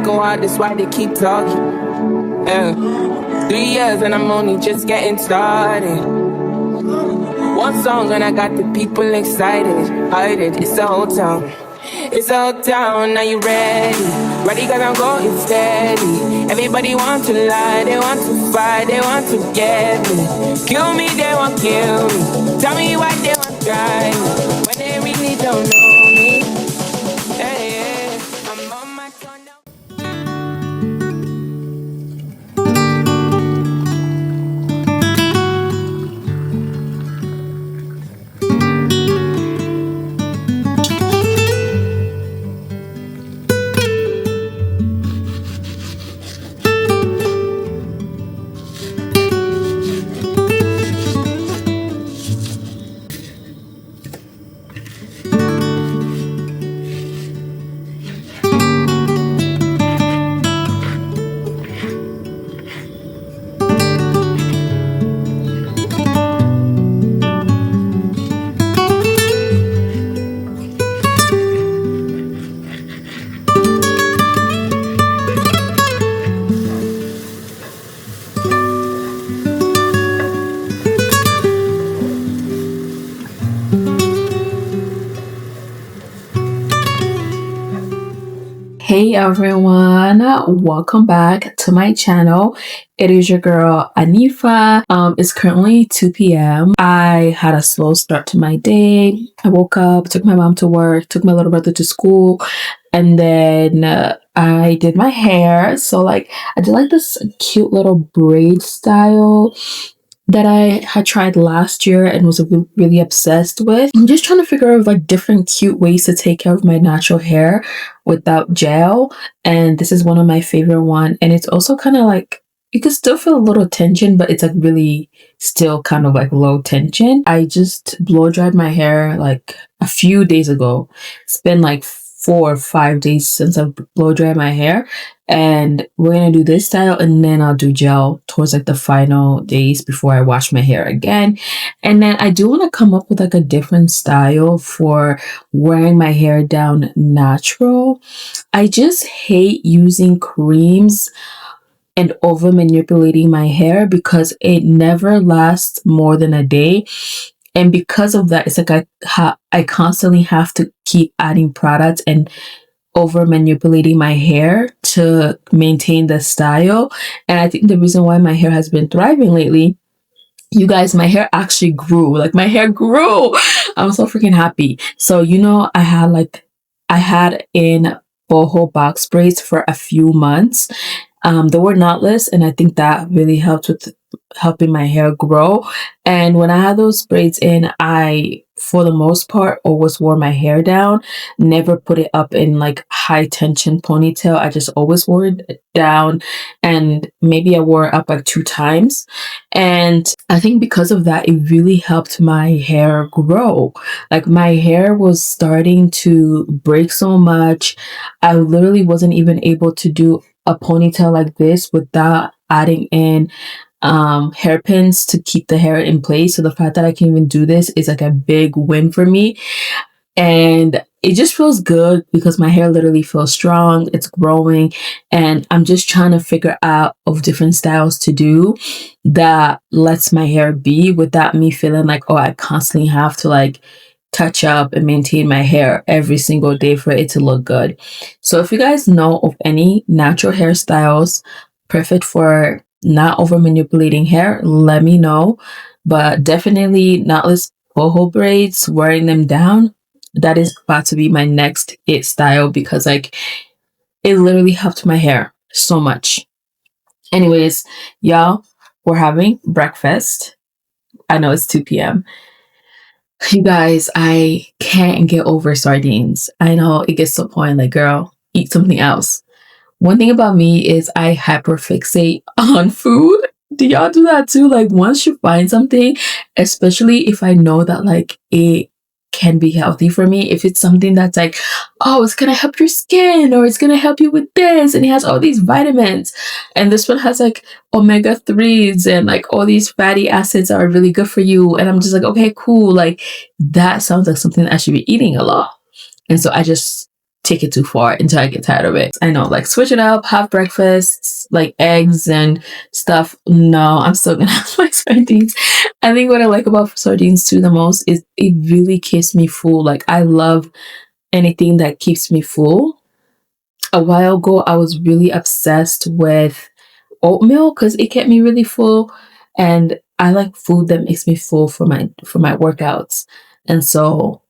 go hard, that's why they keep talking. 3 years and I'm only just getting started. One song and I got the people excited. It's the whole town. It's the whole town, are you ready? Ready cause I'm going steady. Everybody want to lie, they want to fight, they want to get me. Kill me, they won't kill me. Tell me why they won't try me when they really don't know me. Hey, I'm on my phone now. Hey everyone, welcome back to my channel. It is your girl Anifa. It's currently 2 p.m. I had a slow start to my day. I woke up, took my mom to work, took my little brother to school, and then I did my hair. So I did this cute little braid style that I had tried last year and was really obsessed with. I'm just trying to figure out different cute ways to take care of my natural hair without gel, and this is one of my favorite one. And it's also kind of you can still feel a little tension, but it's really still kind of low tension. I just blow dried my hair a few days ago. It's been 4 or 5 days since I've blow dried my hair, and we're gonna do this style, and then I'll do gel towards the final days before I wash my hair again. And then I do want to come up with a different style for wearing my hair down natural. I just hate using creams and over manipulating my hair because it never lasts more than a day. And because of that, it's I constantly have to keep adding products and over manipulating my hair to maintain the style. And I think the reason why my hair has been thriving lately, you guys, my hair actually grew. My hair grew. I'm so freaking happy. So I had in boho box braids for a few months. They were knotless, and I think that really helped with helping my hair grow. And when I had those braids in, I, for the most part, always wore my hair down, never put it up in high tension ponytail. I just always wore it down, and maybe I wore it up 2 times. And I think because of that, it really helped my hair grow. My hair was starting to break so much. I literally wasn't even able to do a ponytail like this without adding in hairpins to keep the hair in place. So the fact that I can even do this is a big win for me. And it just feels good because my hair literally feels strong, it's growing, and I'm just trying to figure out of different styles to do that lets my hair be without me feeling oh, I constantly have to touch up and maintain my hair every single day for it to look good. So if you guys know of any natural hairstyles perfect for not over manipulating hair, let me know. But definitely knotless boho braids, wearing them down, that is about to be my next it style because it literally helped my hair so much. Anyways, y'all, we're having breakfast. I know it's 2 p.m. You guys, I can't get over sardines. I know it gets to a point girl, eat something else. One thing about me is I hyperfixate on food. Do y'all do that too? Once you find something, especially if I know that it can be healthy for me, if it's something that's oh, it's gonna help your skin, or it's gonna help you with this, and it has all these vitamins, and this one has omega-3s and all these fatty acids that are really good for you, and I'm just okay, cool, that sounds like something that I should be eating a lot. And so I just take it too far until I get tired of it. I know, like, switch it up, have breakfast, like eggs and stuff. No, I'm still gonna have my sardines. I think what I like about sardines too the most is it really keeps me full. Like, I love anything that keeps me full. A while ago, I was really obsessed with oatmeal because it kept me really full, and I like food that makes me full for my workouts. And so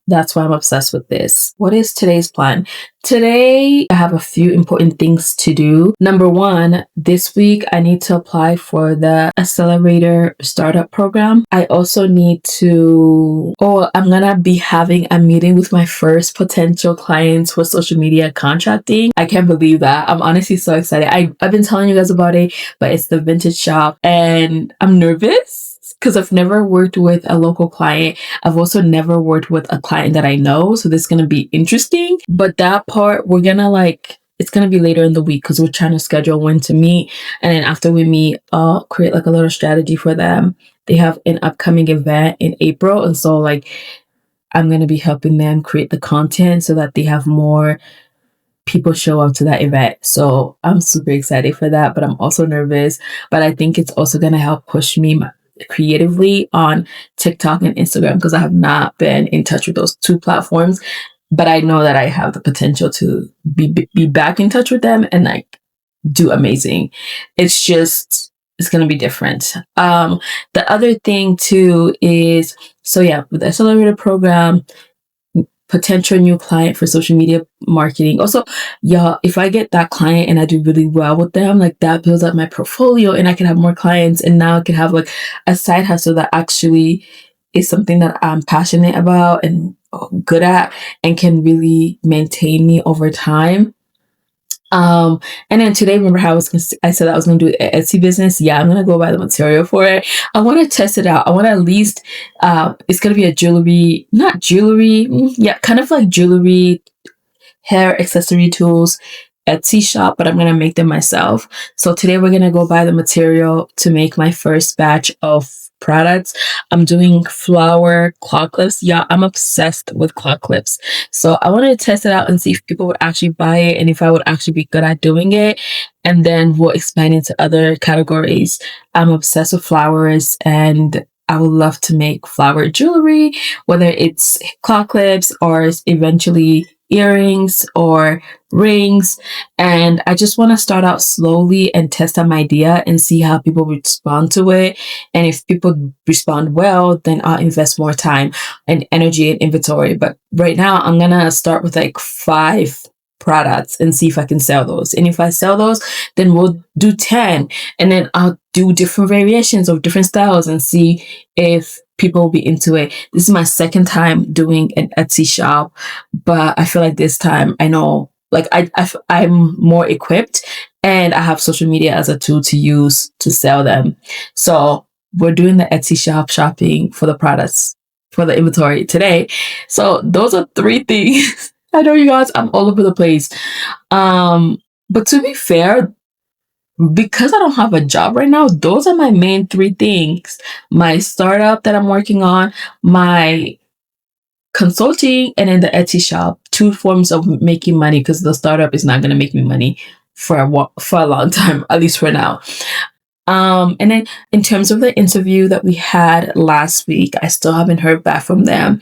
that's why I'm obsessed with this. What is today's plan? Today, I have a few important things to do. Number one, this week, I need to apply for the Accelerator Startup Program. I also need I'm gonna be having a meeting with my first potential clients for social media contracting. I can't believe that. I'm honestly so excited. I've been telling you guys about it, but it's the vintage shop, and I'm nervous because I've never worked with a local client. I've also never worked with a client that I know. So this is going to be interesting. But that part, it's going to be later in the week because we're trying to schedule when to meet. And then after we meet, I'll create like a little strategy for them. They have an upcoming event in April. And so like, I'm going to be helping them create the content so that they have more people show up to that event. So I'm super excited for that, but I'm also nervous. But I think it's also going to help push me creatively on TikTok and Instagram because I have not been in touch with those two platforms. But I know that I have the potential to be back in touch with them and like do amazing. It's going to be different. The other thing too is, so yeah, with the accelerator program, potential new client for social media marketing. Also, y'all, if I get that client and I do really well with them, like that builds up my portfolio and I can have more clients, and now I can have like a side hustle that actually is something that I'm passionate about and good at and can really maintain me over time. And then today, remember how I said I was gonna do an Etsy business? Yeah, I'm gonna go buy the material for it. I want to test it out. I want to at least, it's gonna be a not jewelry, yeah, kind of like jewelry, hair accessory tools, Etsy shop, but I'm gonna make them myself. So today we're gonna go buy the material to make my first batch of products. I'm doing flower claw clips. Yeah, I'm obsessed with claw clips. So I wanted to test it out and see if people would actually buy it and if I would actually be good at doing it. And then we'll expand into other categories. I'm obsessed with flowers and I would love to make flower jewelry, whether it's claw clips or eventually earrings or rings. And I just want to start out slowly and test out my idea and see how people respond to it. And if people respond well, then I'll invest more time and energy and inventory. But right now I'm going to start with like 5 products and see if I can sell those. And if I sell those, then we'll do 10 and then I'll do different variations of different styles and see if people will be into it. This is my second time doing an Etsy shop, but I feel like this time I know, like I'm more equipped and I have social media as a tool to use to sell them. So we're doing the Etsy shop shopping for the products, for the inventory today. So those are 3 things. I know you guys, I'm all over the place. But to be fair, because I don't have a job right now, those are my main 3 things. My startup that I'm working on, my consulting, and then the Etsy shop. 2 forms of making money because the startup is not going to make me money for a long time, at least for now. And then in terms of the interview that we had last week, I still haven't heard back from them.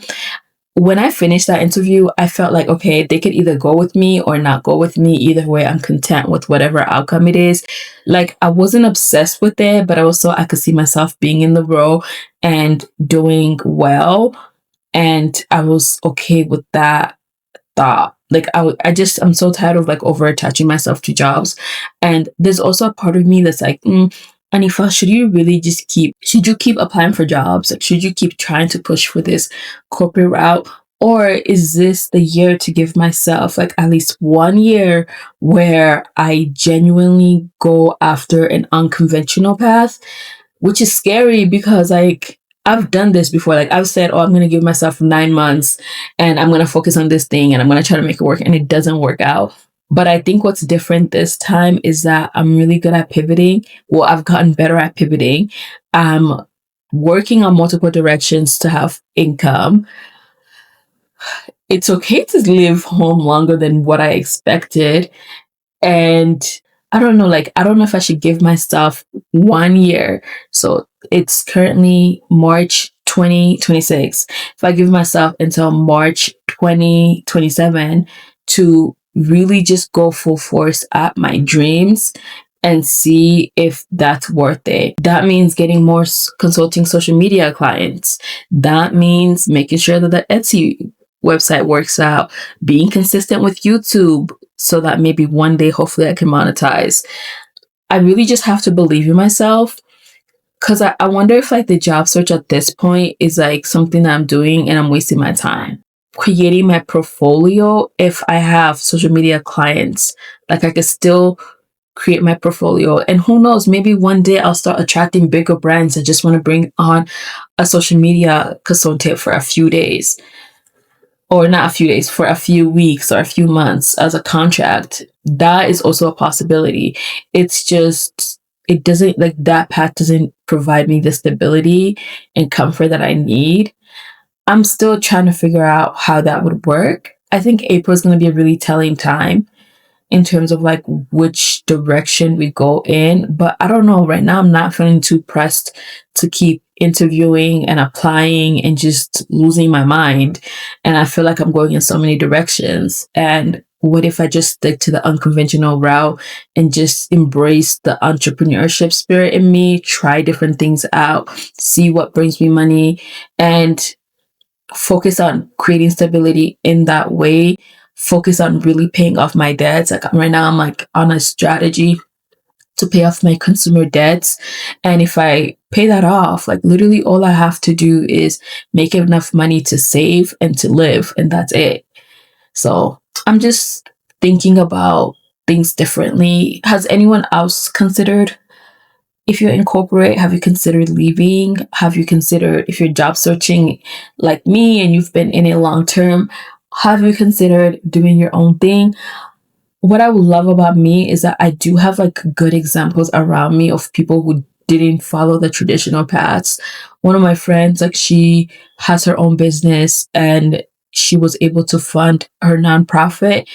When I finished that interview, I felt like, okay, they could either go with me or not go with me. Either way, I'm content with whatever outcome it is. Like, I wasn't obsessed with it, but I could see myself being in the role and doing well. And I was okay with that thought. Like, I'm so tired of like over attaching myself to jobs. And there's also a part of me that's like, Anifa, should you keep applying for jobs? Like, should you keep trying to push for this corporate route? Or is this the year to give myself like at least 1 year where I genuinely go after an unconventional path? Which is scary because like I've done this before. Like I've said, oh, I'm going to give myself 9 months and I'm going to focus on this thing and I'm going to try to make it work, and it doesn't work out. But I think what's different this time is that I'm really good at pivoting. Well, I've gotten better at pivoting. I'm working on multiple directions to have income. it's okay to live home longer than what I expected. And I don't know, like, I don't know if I should give myself 1 year. So it's currently March 2026. If I give myself until March 2027 to really just go full force at my dreams and see if that's worth it. That means getting more consulting social media clients. That means making sure that the Etsy website works out, being consistent with YouTube so that maybe one day, hopefully, I can monetize. I really just have to believe in myself, because I wonder if like the job search at this point is like something that I'm doing and I'm wasting my time. Creating my portfolio, if I have social media clients, like I could still create my portfolio. And who knows, maybe one day I'll start attracting bigger brands that just want to bring on a social media consultant for a few days, or not a few days, for a few weeks or a few months as a contract. That is also a possibility. It's just, it doesn't, like, that path doesn't provide me the stability and comfort that I need. I'm still trying to figure out how that would work. I think April is going to be a really telling time in terms of like which direction we go in. But I don't know. Right now, I'm not feeling too pressed to keep interviewing and applying and just losing my mind. And I feel like I'm going in so many directions. And what if I just stick to the unconventional route and just embrace the entrepreneurship spirit in me, try different things out, see what brings me money, and focus on creating stability in that way, focus on really paying off my debts. Like right now, I'm like on a strategy to pay off my consumer debts. And if I pay that off, like literally all I have to do is make enough money to save and to live, and that's it. So I'm just thinking about things differently. Has anyone else considered, if you're in corporate, have you considered leaving? Have you considered, if you're job searching like me and you've been in it long term, have you considered doing your own thing? What I love about me is that I do have like good examples around me of people who didn't follow the traditional paths. One of my friends, like, she has her own business and she was able to fund her nonprofit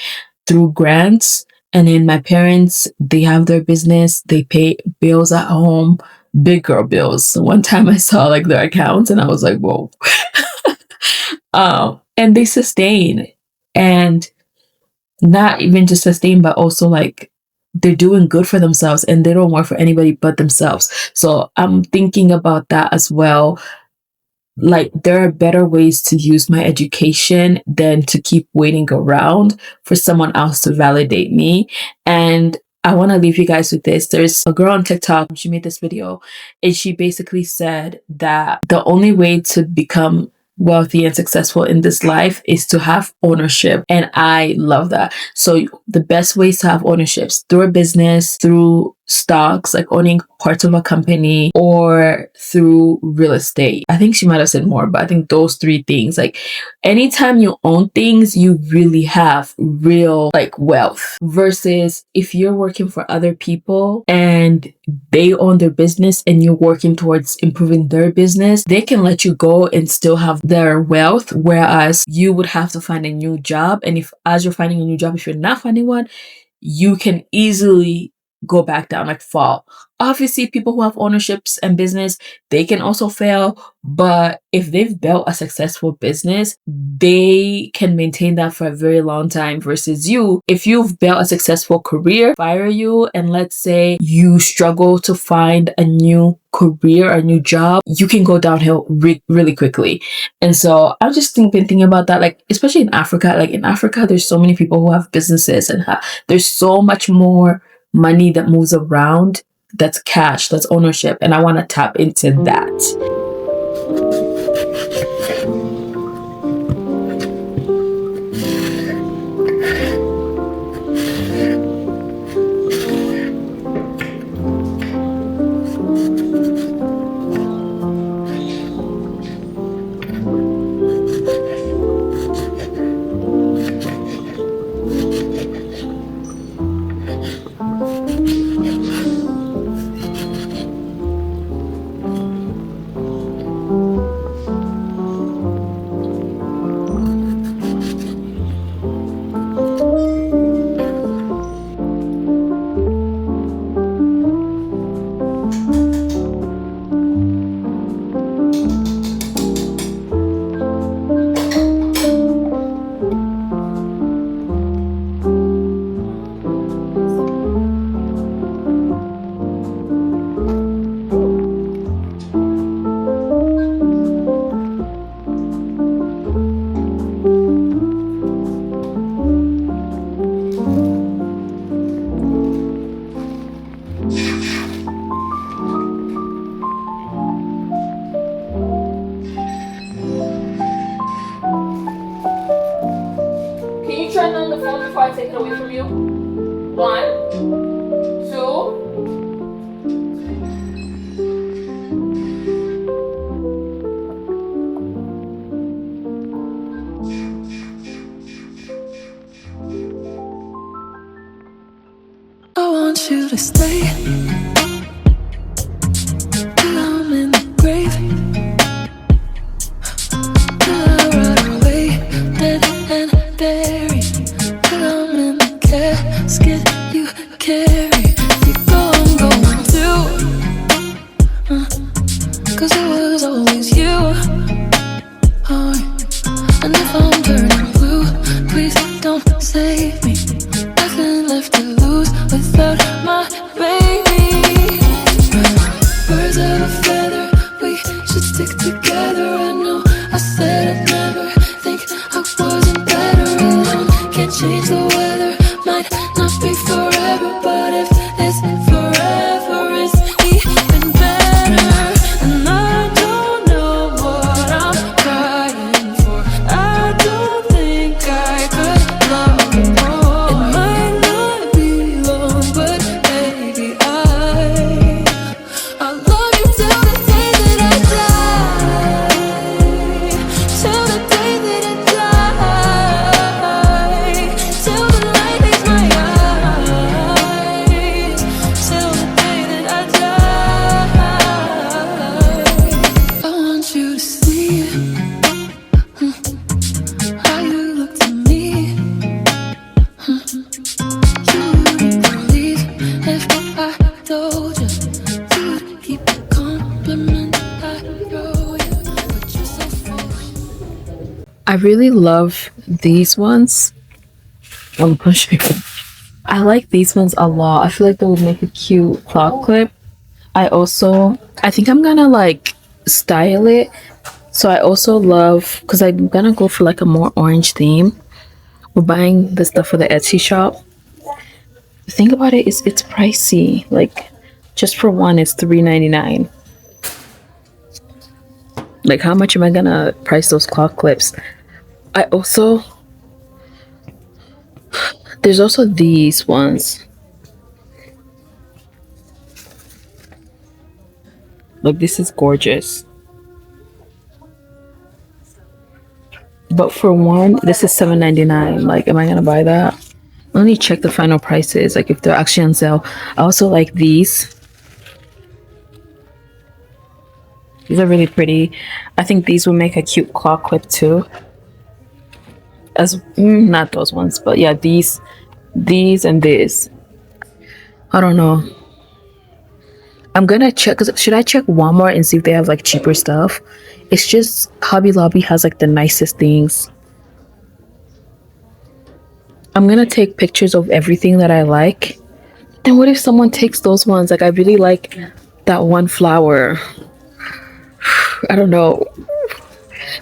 through grants. And then my parents, they have their business, they pay bills at home, big girl bills. So one time I saw like their accounts and I was like, whoa. And they sustain, and not even just sustain, but also like they're doing good for themselves and they don't work for anybody but themselves. So I'm thinking about that as well. Like, there are better ways to use my education than to keep waiting around for someone else to validate me. And I want to leave you guys with this. There's a girl on TikTok, she made this video, and she basically said that the only way to become wealthy and successful in this life is to have ownership. And I love that. So the best ways to have ownerships, through a business, through stocks, like owning parts of a company, or through real estate. I think she might have said more, but I think those three things, like anytime you own things, you really have real like wealth, versus if you're working for other people and they own their business and you're working towards improving their business, they can let you go and still have their wealth, whereas you would have to find a new job. And if, as you're finding a new job, if you're not finding one, you can easily go back down, like fall. Obviously, people who have ownerships and business, they can also fail, but if they've built a successful business, they can maintain that for a very long time, versus you, if you've built a successful career, fire you, and let's say you struggle to find a new career, a new job, you can go downhill really quickly. And so I've just been thinking about that, like especially in Africa. Like in Africa, there's so many people who have businesses, and there's so much more money that moves around, that's cash, that's ownership, and I want to tap into that. I really love these ones. I'm pushing. I like these ones a lot. I feel like they would make a cute clock clip. I think I'm gonna like style it. So I also love, because I'm gonna go for like a more orange theme. We're buying the stuff for the Etsy shop. The thing about it is it's pricey. Like just for one, it's $3.99. Like how much am I gonna price those clock clips? I also There's also these ones. Like this is gorgeous. But for one, this is $7.99. Like, am I gonna buy that? Let me check the final prices, like if they're actually on sale. I also like these. These are really pretty. I think these will make a cute clock clip too. Not those ones, but yeah, these and this. I don't know. I'm gonna check. Should I check Walmart and see if they have like cheaper stuff? It's just Hobby Lobby has like the nicest things. I'm gonna take pictures of everything that I like. Then what if someone takes those ones? Like I really like that one flower. I don't know.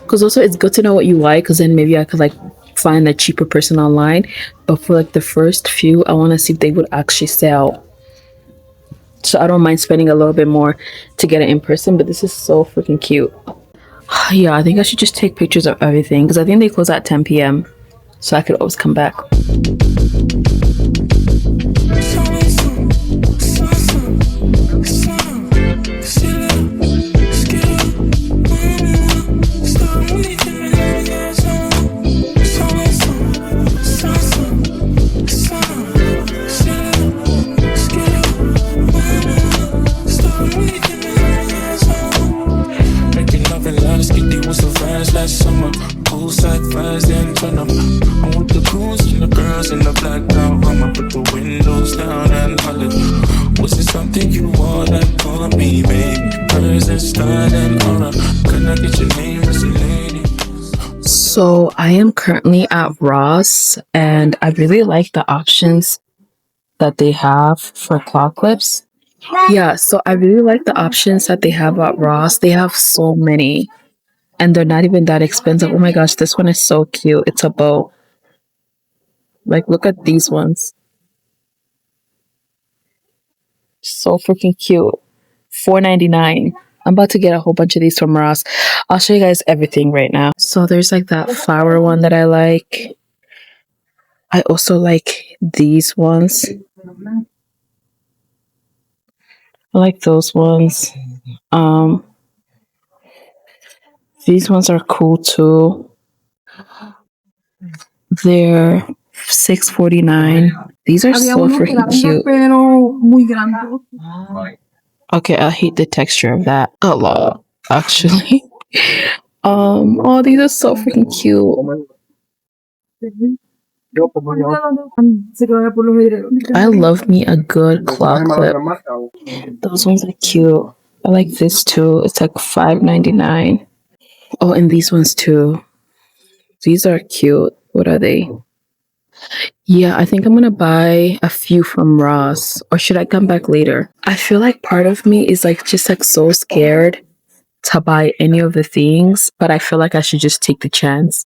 Because also it's good to know what you like, because then maybe I could like find a cheaper person online. But for like the first few, I want to see if they would actually sell. So I don't mind spending a little bit more to get it in person. But this is so freaking cute. Yeah, I think I should just take pictures of everything, because I think they close at 10 p.m. So I could always come back. Last summer, poolside fries and turn up. I'm with the coons and the girls in the black town. I'ma put the windows down and holler. Was it something you wanna call me, baby? Hers and style and aura. Can I get your name, Miss Lady? So I am currently at Ross, and I really like the options that they have for claw clips. Yeah, so I really like the options that they have at Ross. They have so many. And they're not even that expensive. Oh my gosh, this one is so cute. It's a bow. Like, look at these ones. So freaking cute. $4.99. I'm about to get a whole bunch of these from Ross. I'll show you guys everything right now. So there's like that flower one that I like. I also like these ones. I like those ones. These ones are cool too. They're $6.49. These are so freaking cute. Okay, I hate the texture of that a lot, actually. Oh, these are so freaking cute. I love me a good claw clip. Those ones are cute. I like this too. It's like $5.99. Oh, and these ones too. These are cute. What are they? Yeah, I think I'm gonna buy a few from Ross. Or should I come back later? I feel like part of me is like just like so scared to buy any of the things, but I feel like I should just take the chance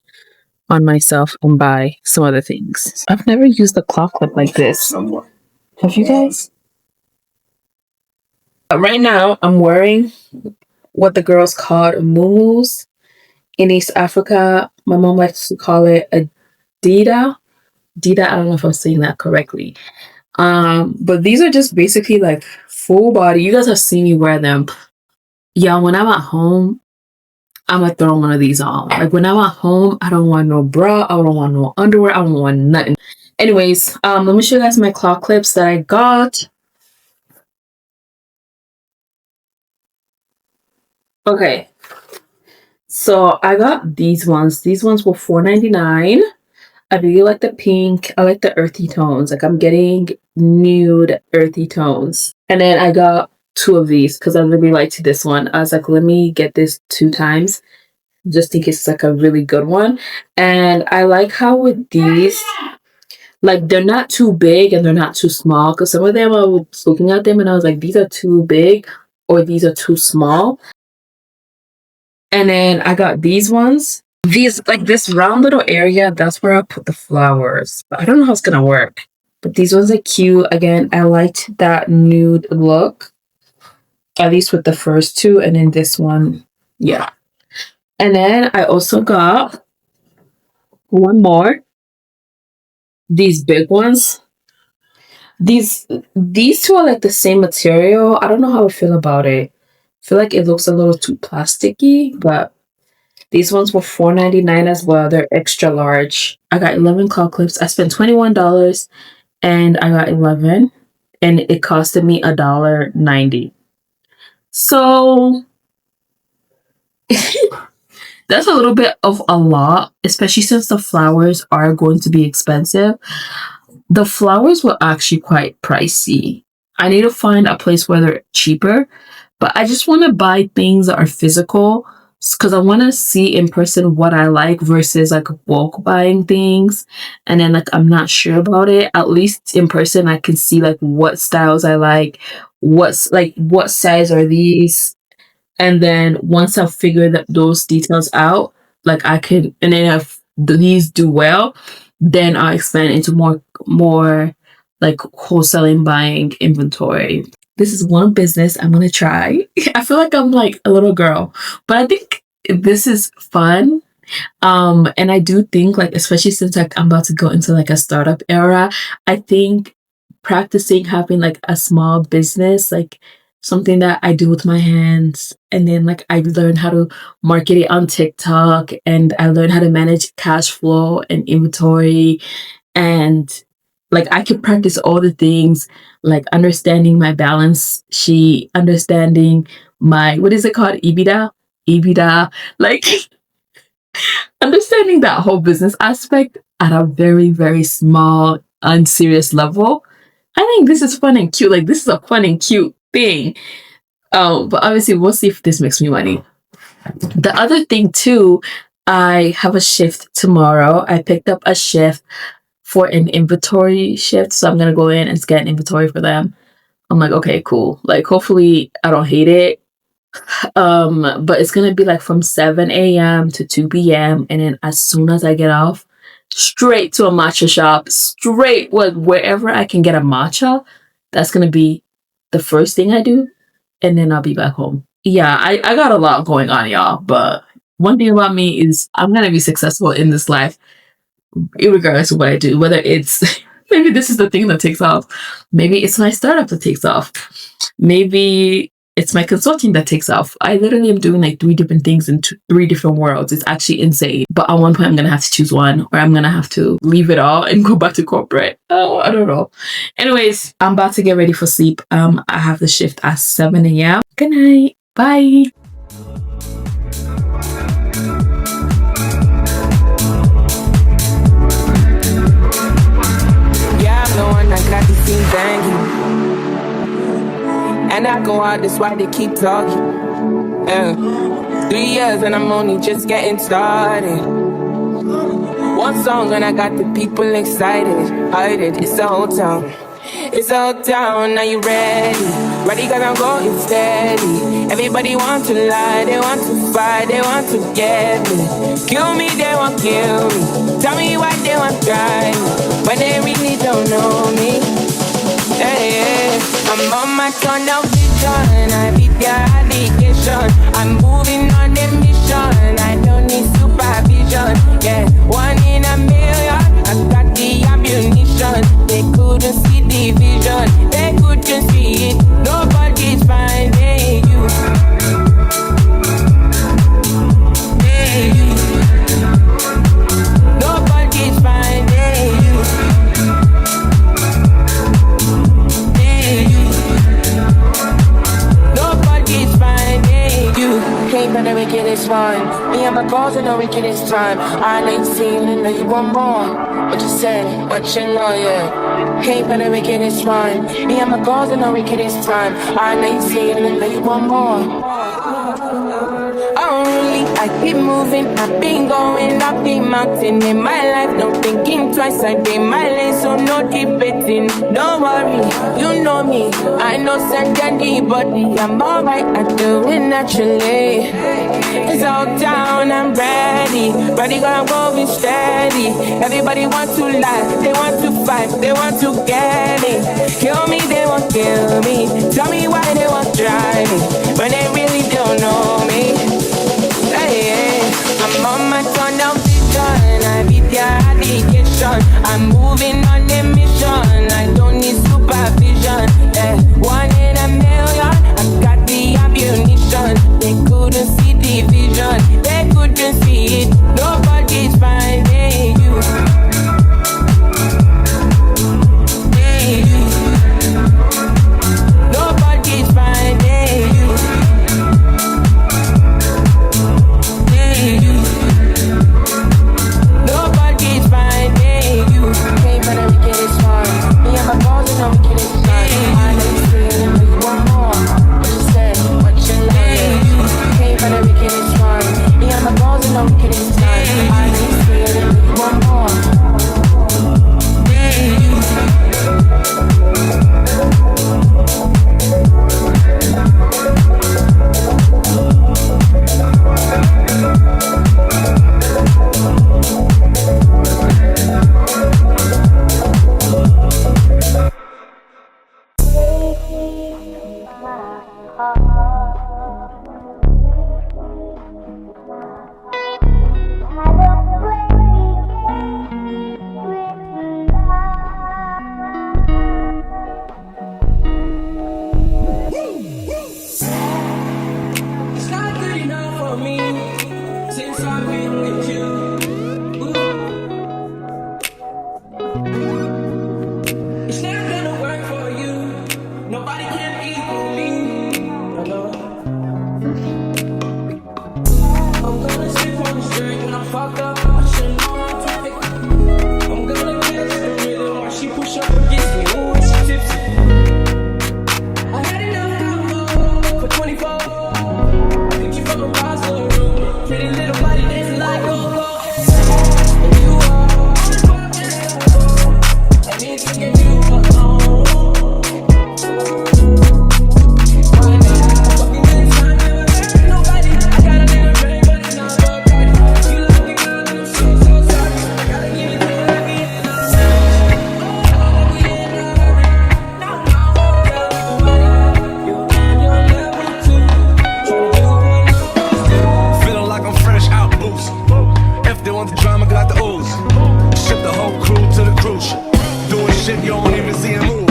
on myself and buy some other things. I've never used a claw clip like this. Have you guys? Right now, I'm wearing what the girls called muumuus. In East Africa, my mom likes to call it a dida. Dida, I don't know if I'm saying that correctly. But these are just basically like full body. You guys have seen me wear them. Yeah, when I'm at home, I'm gonna throw one of these on. Like when I'm at home, I don't want no bra, I don't want no underwear, I don't want nothing. Anyways, let me show you guys my claw clips that I got. Okay. So I got these ones. These ones were $4.99. I really like the pink. I like the earthy tones. Like I'm getting nude earthy tones. And then I got two of these because I really liked this one. I was like, let me get this 2 times. just in case it's like a really good one. And I like how with these, like they're not too big and they're not too small. Because some of them I was looking at them and I was like, these are too big or these are too small. And then I got these ones. These, like this round little area, that's where I put the flowers. But I don't know how it's gonna work. But these ones are cute. Again, I liked that nude look. At least with the first two, and then this one, yeah. And then I also got one more. These big ones. These two are like the same material. I don't know how I feel about it. I feel like it looks a little too plasticky, but these ones were $4.99 as well. They're extra large. I got 11 claw clips. I spent $21 and I got 11 and it costed me $1.90. So that's a little bit of a lot, especially since the flowers are going to be expensive. The flowers were actually quite pricey. I need to find a place where they're cheaper, but I just want to buy things that are physical because I want to see in person what I like versus like bulk buying things. And then like I'm not sure about it. At least in person, I can see like what styles I like, what size are these, and then once I've figured those details out, like I could, and then if these do well, then I'll expand into more like wholesaling buying inventory. This is one business I'm gonna try. I feel like I'm like a little girl, but I think this is fun. And I do think like, especially since like I'm about to go into like a startup era, I think practicing having like a small business, like something that I do with my hands, and then like I learned how to market it on TikTok, and I learned how to manage cash flow and inventory, and like I could practice all the things, like understanding my balance sheet, understanding my, what is it called, EBITDA, like understanding that whole business aspect at a very, very small, unserious level. I think this is fun and cute. Like, this is a fun and cute thing. But obviously, we'll see if this makes me money. The other thing, too, I have a shift tomorrow. I picked up a shift for an inventory shift. So I'm going to go in and scan inventory for them. I'm like, okay, cool. Like, hopefully, I don't hate it. But it's gonna be like from 7 a.m. to 2 p.m. and then as soon as I get off, straight to a matcha shop, straight wherever I can get a matcha. That's gonna be the first thing I do, and then I'll be back home. Yeah, I got a lot going on, y'all, but one thing about me is I'm gonna be successful in this life regardless of what I do, whether it's maybe this is the thing that takes off, maybe it's my startup that takes off, maybe it's my consulting that takes off. I literally am doing like 3 different things in 3 different worlds. It's actually insane. But at one point, I'm going to have to choose one, or I'm going to have to leave it all and go back to corporate. Oh, I don't know. Anyways, I'm about to get ready for sleep. I have the shift at 7 a.m. Good night. Bye. Yeah, I'm the one that got the scene banging. And I go out, that's why they keep talking. 3 years and I'm only just getting started. One song and I got the people excited. It's the whole town. It's the whole town, are you ready? Ready cause I'm going steady. Everybody want to lie, they want to fight, they want to get me. Kill me, they want kill me. Tell me why they want try me, but they really don't know me. Hey, I'm on my tunnel vision. I beat their allegation. I'm moving on a mission. I don't need supervision. Yeah, 1 in a million. I got the ammunition. They couldn't see the vision. They couldn't see it. Nobody's finding you. Hey, you. Nobody's finding you. Nobody's finding you. Came by the wickedest one. Me and my girls in the wickedest time. I know you seen and know you want more. What you say, what you know, yeah. Came by the wickedest one. Me and my girls in the wickedest time. I know you seen and know you want more. Only I keep moving, I've been going up the mountain in my life. No thinking twice, I pay my lane, so no debating. Don't worry, you know me, I know send anybody. I'm alright, I do it naturally. It's all down, I'm ready. Ready, gonna go be steady. Everybody wants to lie, they want to fight, they want to get it. Kill me, they won't kill me. Tell me why they won't try me when they really don't know me. Hey, hey. I'm on my tunnel vision, I beat their addiction. I'm moving on a mission, I don't need supervision. Yeah. 1 in a million, I've got the ammunition. They couldn't see the vision, they couldn't see it. Nobody's finding you. Hey, you. Nobody's finding you. Hey, you. Nobody's finding you. Came for the wickedest one. Me and my balls and the wickedest one. I know you feel it, but you want more. What you said, what you like. Came for the wickedest one. Me and my balls and the wickedest one. I know you feel it, but you want more. Hey, you. It's not good enough for me since I've been with you. It's not gonna work for you. Nobody can equal me. Hello. I'm gonna sleep on the street when I'm fucked up. I should know how to pick. I'm gonna catch the rhythm while she push up against me. Ooh, it's tipsy. I had enough alcohol for 24. From across the room, pretty little body dancing like go-go. And you are unforgettable. I need to get you alone. Right now, fucking this time, never hurt nobody. I got a little brain, but it's not a party. You love me, girl, I'm so sorry. I gotta give it to you like we in a hurry. Oh, we in a hurry. No, girl, nobody. You and your level 2. Tryna do Feeling like I'm fresh out boost. If they want the drama, got the ooze. Ship the whole crew to the cruise ship. Doing shit you don't even see him move.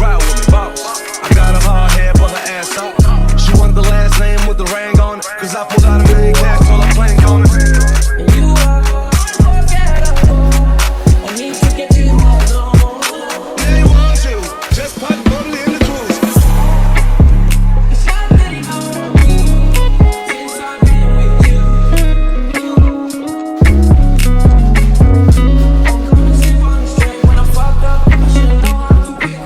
Ride with me, boss. I got a hard head, pull her ass up. She wanted the last name with the ring on it. Cause I pulled out $1 million cash, told her plank on it. And you are unforgettable. I need to get you alone. They want you, just put bottle in the cruise. It's not good enough for me since I've been with you. I'm gonna sleep on the street when I'm fucked up. I should know how to pick.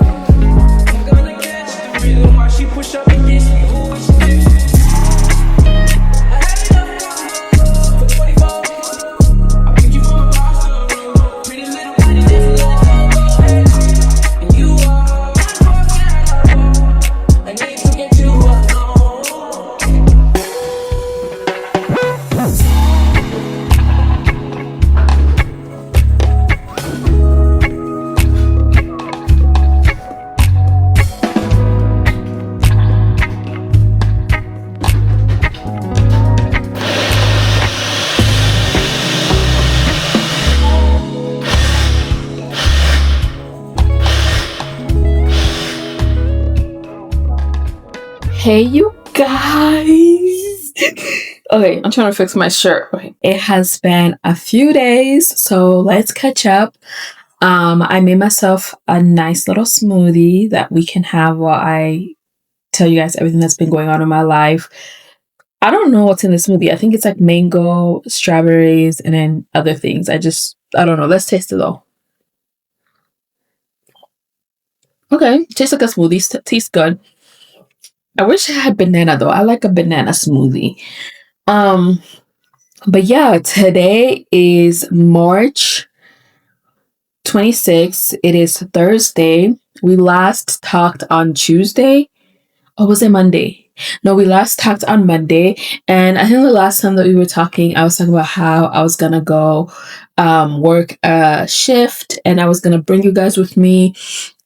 I'm gonna catch the rhythm while she push up against me. Ooh, it's tipsy. I had enough alcohol for 24. I pick you from across the room, pretty little body dancing like go-go. And you are unforgettable. I need to get you alone. Hey, you guys. Okay, I'm trying to fix my shirt. Okay. It has been a few days, so let's catch up. I made myself a nice little smoothie that we can have while I tell you guys everything that's been going on in my life. I don't know what's in the smoothie. I think it's like mango, strawberries, and then other things. I don't know. Let's taste it though. Okay, tastes like a smoothie. Tastes good. I wish I had banana though. I like a banana smoothie. Um, but yeah, today is March 26th. It is Thursday. We last talked on Tuesday. Or was it Monday? No, we last talked on Monday. And I think the last time that we were talking, I was talking about how I was gonna go work a shift and I was gonna bring you guys with me.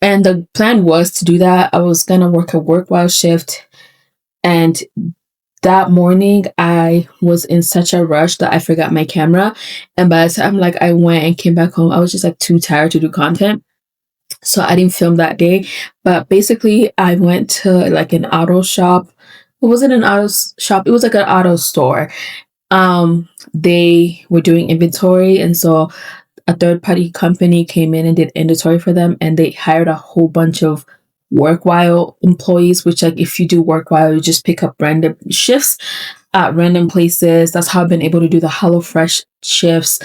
And the plan was to do that. I was gonna work a work while shift. And that morning I was in such a rush that I forgot my camera. And by the time like I went and came back home, I was just like too tired to do content. So I didn't film that day. But basically I went to like an auto shop. It wasn't an auto shop, it was like an auto store. They were doing inventory, and so a third party company came in and did inventory for them, and they hired a whole bunch of work while employees, which like if you do work while, you just pick up random shifts at random places. That's how I've been able to do the HelloFresh shifts.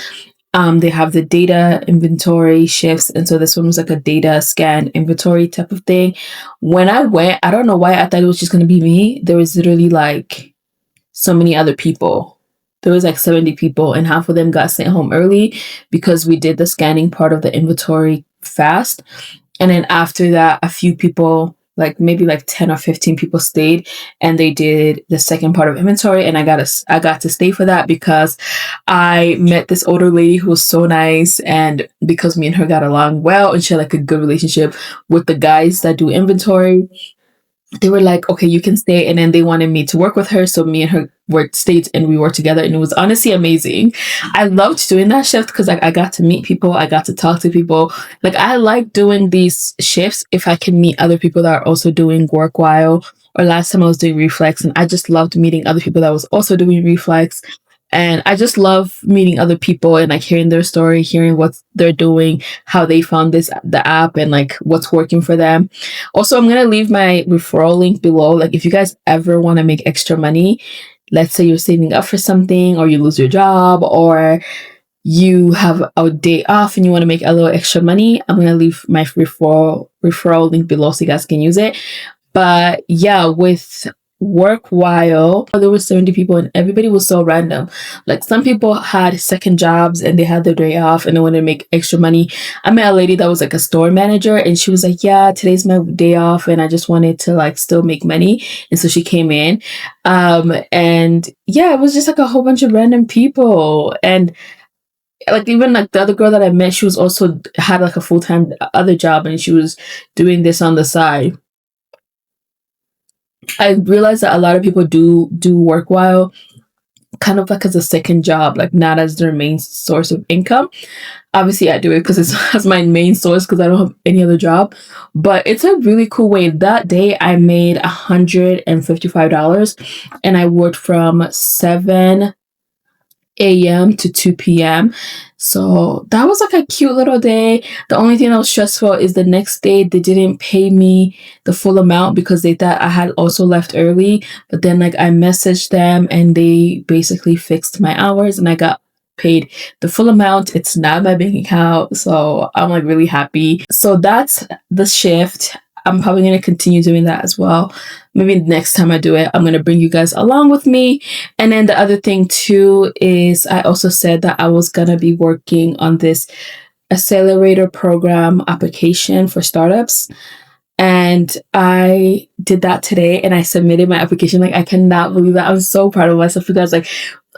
They have the data inventory shifts, and so this one was like a data scan inventory type of thing. When I went, I don't know why I thought it was just gonna be me. There was literally like so many other people. There was like 70 people, and half of them got sent home early because we did the scanning part of the inventory fast. And then after that, a few people, like maybe like 10 or 15 people stayed and they did the second part of inventory. And I got to stay for that because I met this older lady who was so nice. And because me and her got along well and she had like a good relationship with the guys that do inventory, they were like, okay, you can stay. And then they wanted me to work with her. So me and her stayed and we worked together. And it was honestly amazing. I loved doing that shift because like I got to meet people. I got to talk to people. Like I like doing these shifts if I can meet other people that are also doing work while. Or last time I was doing reflex and I just loved meeting other people that was also doing reflex. And I just love meeting other people and like hearing their story, hearing what they're doing, how they found the app and like what's working for them. Also, I'm going to leave my referral link below. Like if you guys ever want to make extra money, let's say you're saving up for something or you lose your job or you have a day off and you want to make a little extra money, I'm going to leave my referral link below so you guys can use it. But yeah, with work while there were 70 people and everybody was so random. Like some people had second jobs and they had their day off and they wanted to make extra money. I met a lady that was like a store manager and she was like, yeah, today's my day off and I just wanted to like still make money. And so she came in. And yeah, it was just like a whole bunch of random people. And like even like the other girl that I met, she was also had like a full-time other job and she was doing this on the side. I realized that a lot of people do work while kind of like as a second job, like not as their main source of income. Obviously, I do it because it's as my main source because I don't have any other job. But it's a really cool way. That day, I made $155, and I worked from 7 a.m. to 2 p.m. So that was like a cute little day. The only thing that was stressful is the next day they didn't pay me the full amount because they thought I had also left early. But then like I messaged them and they basically fixed my hours and I got paid the full amount. It's not in my bank account. So I'm like really happy. So that's the shift. I'm probably going to continue doing that as well. Maybe next time I do it, I'm going to bring you guys along with me. And then the other thing too is I also said that I was going to be working on this accelerator program application for startups. And I did that today and I submitted my application. Like, I cannot believe that. I'm so proud of myself because like,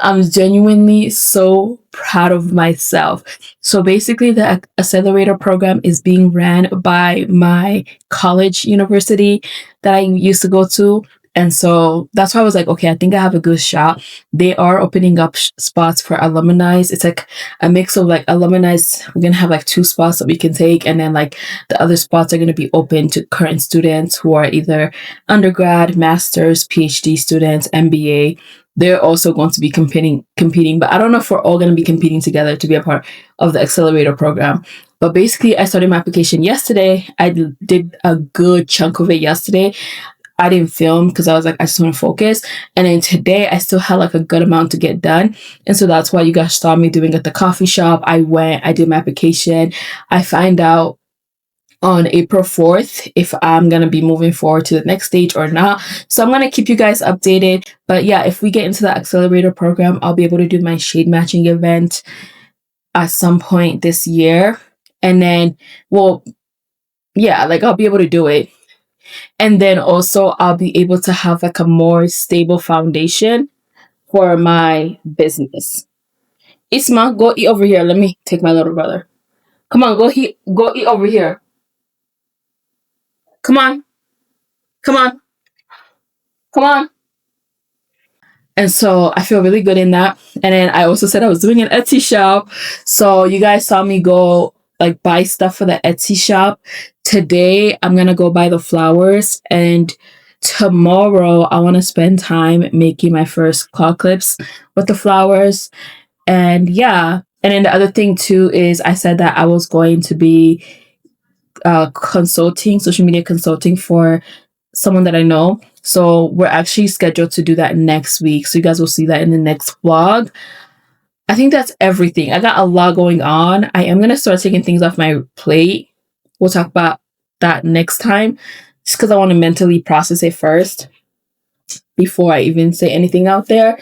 I'm genuinely so proud of myself. So basically the accelerator program is being ran by my college university that I used to go to. And so that's why I was like, okay, I think I have a good shot. They are opening up spots for alumni. It's like a mix of like alumni. We're going to have like 2 spots that we can take. And then like the other spots are going to be open to current students who are either undergrad, master's, PhD students, MBA. They're also going to be competing, but I don't know if we're all going to be competing together to be a part of the accelerator program. But basically, I started my application yesterday. I did a good chunk of it yesterday. I didn't film because I was like, I just want to focus. And then today I still had like a good amount to get done. And so that's why you guys saw me doing at the coffee shop. I went, I did my application. I find out on April 4th if I'm going to be moving forward to the next stage or not. So I'm going to keep you guys updated. But yeah, if we get into the accelerator program, I'll be able to do my shade matching event at some point this year. And then, well, yeah, like I'll be able to do it. And then also I'll be able to have like a more stable foundation for my business. Isma, go eat over here. Let me take my little brother. Come on, go eat over here. Come on. Come on. Come on. And so I feel really good in that. And then I also said I was doing an Etsy shop. So you guys saw me go like buy stuff for the Etsy shop. Today I'm going to go buy the flowers, and tomorrow I want to spend time making my first claw clips with the flowers. And yeah. And then the other thing too is I said that I was going to be consulting, social media consulting for someone that I know. So we're actually scheduled to do that next week. So you guys will see that in the next vlog. I think that's everything. I got a lot going on. I am going to start taking things off my plate. We'll talk about that next time, just because I want to mentally process it first before I even say anything out there.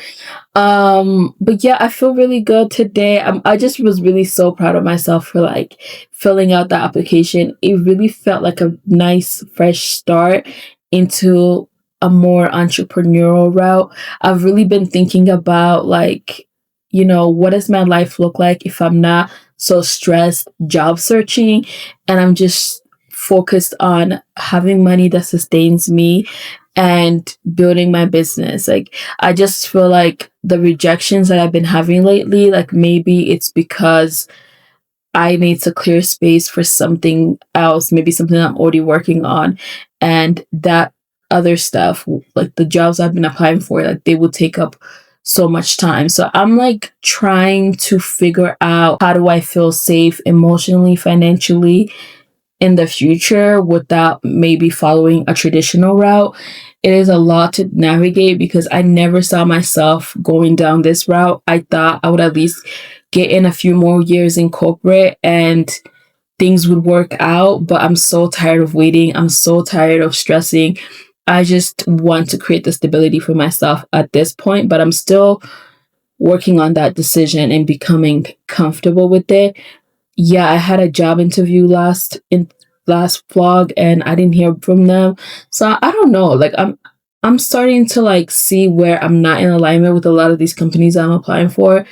But yeah, I feel really good today. I just was really so proud of myself for like filling out the application. It really felt like a nice fresh start into a more entrepreneurial route. I've really been thinking about like, you know, what does my life look like if I'm not so stressed job searching and I'm just focused on having money that sustains me and building my business. Like, I just feel like the rejections that I've been having lately, like maybe it's because I need to clear space for something else, maybe something I'm already working on. And that other stuff, like the jobs I've been applying for, like they will take up so much time. So I'm like trying to figure out how do I feel safe emotionally, financially in the future without maybe following a traditional route. It is a lot to navigate because I never saw myself going down this route. I thought I would at least get in a few more years in corporate and things would work out, but I'm so tired of waiting. I'm so tired of stressing. I just want to create the stability for myself at this point, but I'm still working on that decision and becoming comfortable with it. Yeah, I had a job interview last vlog and I didn't hear from them. So I don't know. Like I'm starting to like see where I'm not in alignment with a lot of these companies I'm applying for.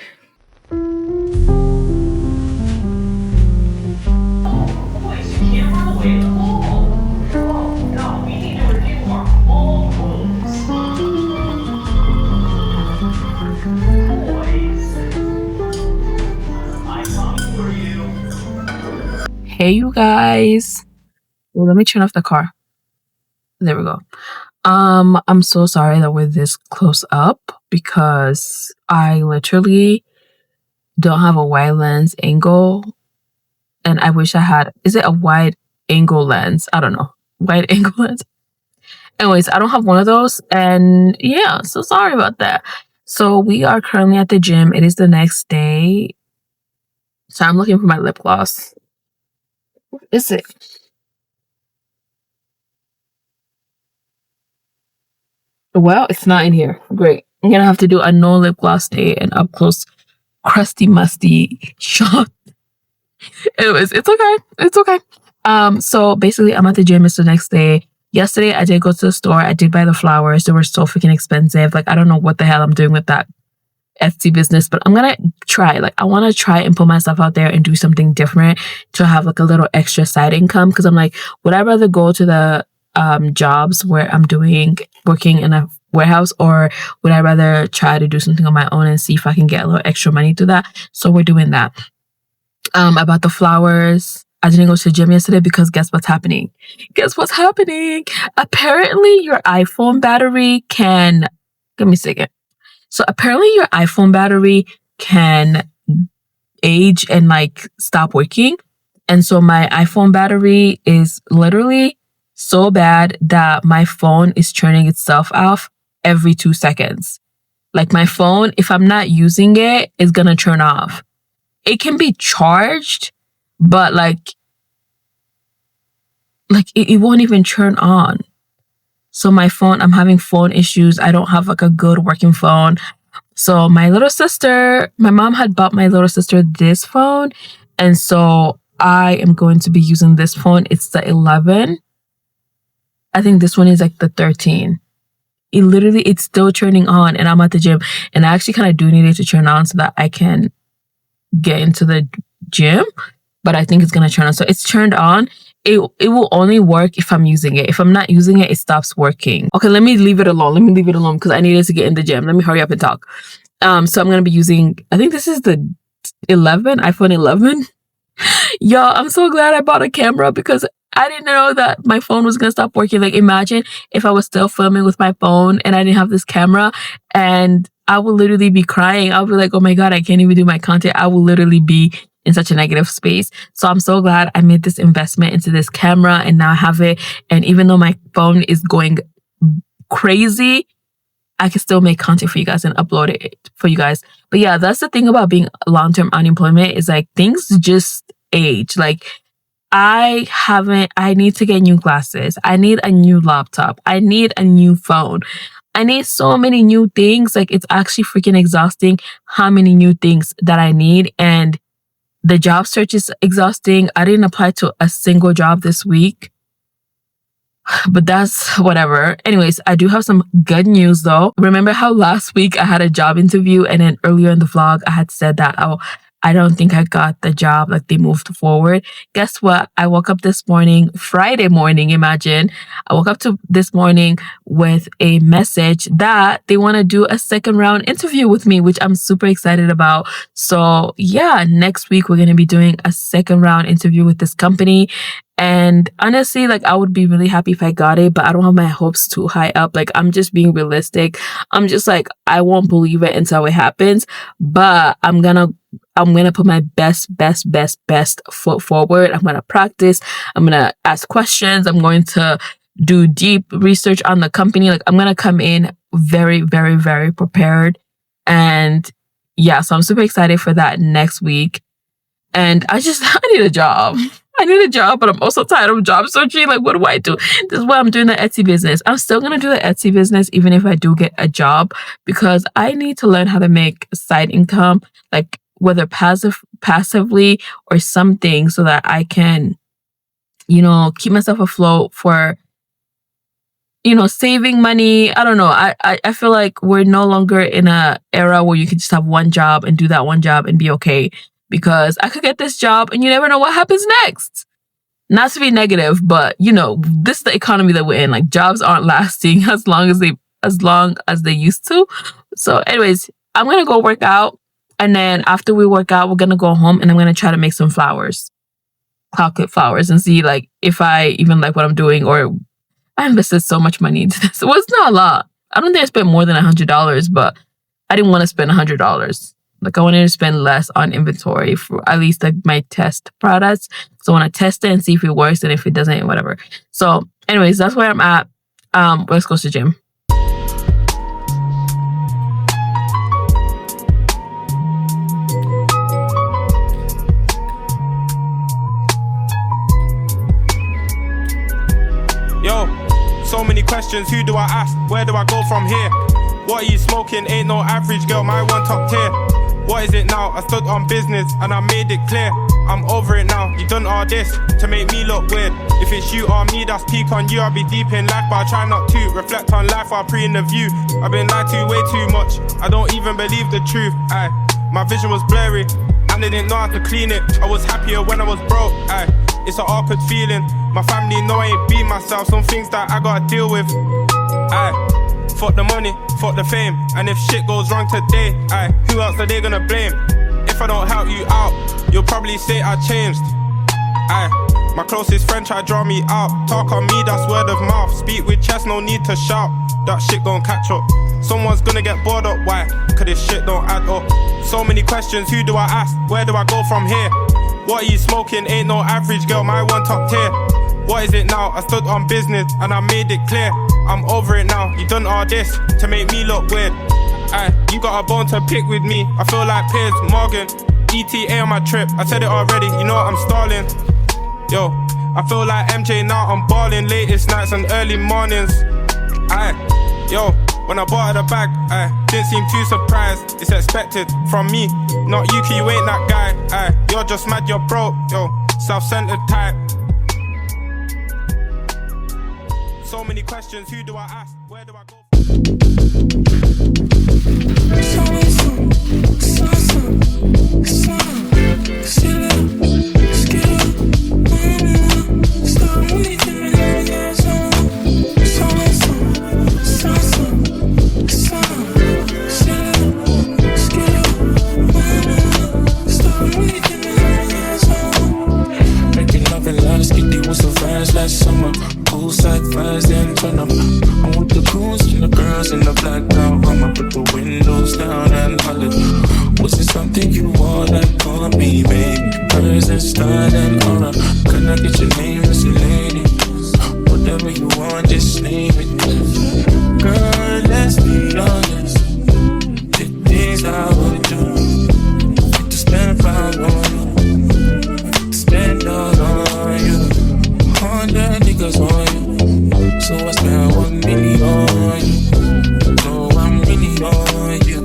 Hey, you guys. Well, let me turn off the car. There we go. I'm so sorry that we're this close up because I literally don't have a wide lens angle, and I wish I had. Is it a wide angle lens? I don't know. Wide angle lens. Anyways, I don't have one of those, and yeah, so sorry about that. So we are currently at the gym. It is the next day. So I'm looking for my lip gloss. What is it? Well, it's not in here. Great. I'm gonna have to do a no lip gloss day and up close crusty musty shot. Anyways, it's okay. It's okay. So basically I'm at the gym. It's the next day. Yesterday I did go to the store. I did buy the flowers. They were so freaking expensive. Like I don't know what the hell I'm doing with that Etsy business, but I'm gonna try. Like I want to try and put myself out there and do something different to have like a little extra side income, because I'm like, would I rather go to the jobs where I'm working in a warehouse, or would I rather try to do something on my own and see if I can get a little extra money to that? So we're doing that. About the flowers, I didn't go to the gym yesterday because guess what's happening? Guess what's happening? Apparently your iPhone battery can, give me a second. So apparently your iPhone battery can age and like stop working. And so my iPhone battery is literally so bad that my phone is turning itself off every 2 seconds. Like my phone, if I'm not using it, is gonna turn off. It can be charged, but like like it won't even turn on. So my phone, I'm having phone issues. I don't have like a good working phone. So my mom had bought my little sister this phone. And so I am going to be using this phone. It's the 11. I think this one is like the 13. It's still turning on, and I'm at the gym, and I actually kind of do need it to turn on so that I can get into the gym, but I think it's going to turn on. So it's turned on. It will only work if I'm using it. If I'm not using it, it stops working. Okay, let me leave it alone because I needed to get in the gym. Let me hurry up and talk. So I'm going to be using, I think this is the iPhone 11. Y'all, I'm so glad I bought a camera because I didn't know that my phone was going to stop working. Like, imagine if I was still filming with my phone and I didn't have this camera, and I would literally be crying. I'll be like, oh my God, I can't even do my content. I will literally be in such a negative space. So I'm so glad I made this investment into this camera, and now I have it. And even though my phone is going crazy, I can still make content for you guys and upload it for you guys. But yeah, that's the thing about being long-term unemployment, is like things just age. Like, I need to get new glasses. I need a new laptop. I need a new phone. I need so many new things. Like, it's actually freaking exhausting how many new things that I need. And the job search is exhausting. I didn't apply to a single job this week, but that's whatever. Anyways, I do have some good news though. Remember how last week I had a job interview, and then earlier in the vlog, I had said that, I don't think I got the job, like they moved forward. Guess what? I woke up this morning, Friday morning, imagine. I woke up to this morning with a message that they want to do a second round interview with me, which I'm super excited about. So yeah, next week we're going to be doing a second round interview with this company. And honestly, like, I would be really happy if I got it, but I don't have my hopes too high up. Like, I'm just being realistic. I'm just like, I won't believe it until it happens, but I'm gonna put my best foot forward. I'm going to practice. I'm going to ask questions. I'm going to do deep research on the company. Like, I'm going to come in very, very, very prepared. And yeah, so I'm super excited for that next week. And I need a job. I need a job, but I'm also tired of job searching. Like, what do I do? This is why I'm doing the Etsy business. I'm still going to do the Etsy business even if I do get a job, because I need to learn how to make side income, like whether passively or something, so that I can, keep myself afloat for, saving money. I don't know. I feel like we're no longer in a era where you can just have one job and do that one job and be okay. Because I could get this job and you never know what happens next. Not to be negative, but this is the economy that we're in. Like, jobs aren't lasting as long as they used to. So anyways, I'm going to go work out. And then after we work out, we're going to go home and I'm going to try to make some flowers, chocolate flowers, and see like if I even like what I'm doing, or I invested so much money into this. Well, it's not a lot. I don't think I spent more than $100, but I didn't want to spend $100. Like, I wanted to spend less on inventory for at least like my test products. So I want to test it and see if it works, and if it doesn't, whatever. So anyways, that's where I'm at. Let's go to the gym. Yo, so many questions, who do I ask? Where do I go from here? What are you smoking? Ain't no average girl, my one top tier. What is it now? I stood on business and I made it clear. I'm over it now, you done all this to make me look weird. If it's you or me that's peak on you, I'll be deep in life, but I try not to reflect on life while pre-interview. I've been lied to way too much, I don't even believe the truth. My vision was blurry and they didn't know how to clean it. I was happier when I was broke. It's an awkward feeling. My family know I ain't be myself. Some things that I gotta deal with. Fuck the money, fuck the fame. And if shit goes wrong today, who else are they gonna blame? If I don't help you out, you'll probably say I changed. My closest friend try draw me out. Talk on me, that's word of mouth. Speak with chest, no need to shout. That shit gon' catch up. Someone's gonna get bored up, why? Cause this shit don't add up. So many questions, who do I ask? Where do I go from here? What are you smoking? Ain't no average girl, my one top tier. What is it now? I stood on business and I made it clear. I'm over it now, you done all this to make me look weird. You got a bone to pick with me, I feel like Piers Morgan. ETA on my trip, I said it already, you know I'm stalling. Yo, I feel like MJ now, I'm balling latest nights and early mornings. Aye, yo, when I bought her the bag, didn't seem too surprised. It's expected from me, not you, 'cause you ain't that guy. You're just mad, you're broke, yo, self-centered type. So many questions, who do I ask? Where do I go? Last summer, poolside vibes, then turn up. I'm with the goons and the girls in the black out. I'ma put the windows down and holler. Was it something you want? Like, call me, baby. Birds and style and aura. Can I get your name, Miss Lady? Whatever you want, just name it. Girl, let's be honest. The things I would do to spend 5 on you, spend all on you. 100 niggas on you, so I spent 1 million on you. So I'm really on you.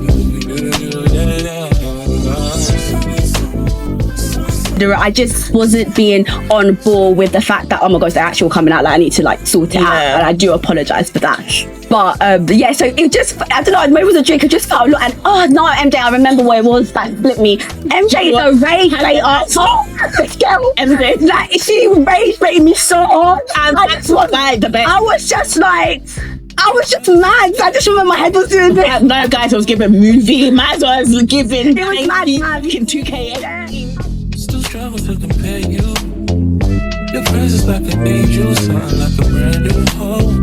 I just wasn't being on board with the fact that, oh my gosh, they're actually coming out, like I need to like sort it out, and I do apologize for that. But yeah, so it just, I don't know, maybe it was a drink, I just felt a lot, and oh no, MJ, I remember what it was that flipped me. MJ is a rage later. Girl, MJ, like she rage baited me so hard, and I was just mad. I just remember my head was doing this. No, guys, I was giving movie. Might as well was giving. It was mad. In 2K. Still struggle to compare you. Your presence like an angel, sound like a brand new home.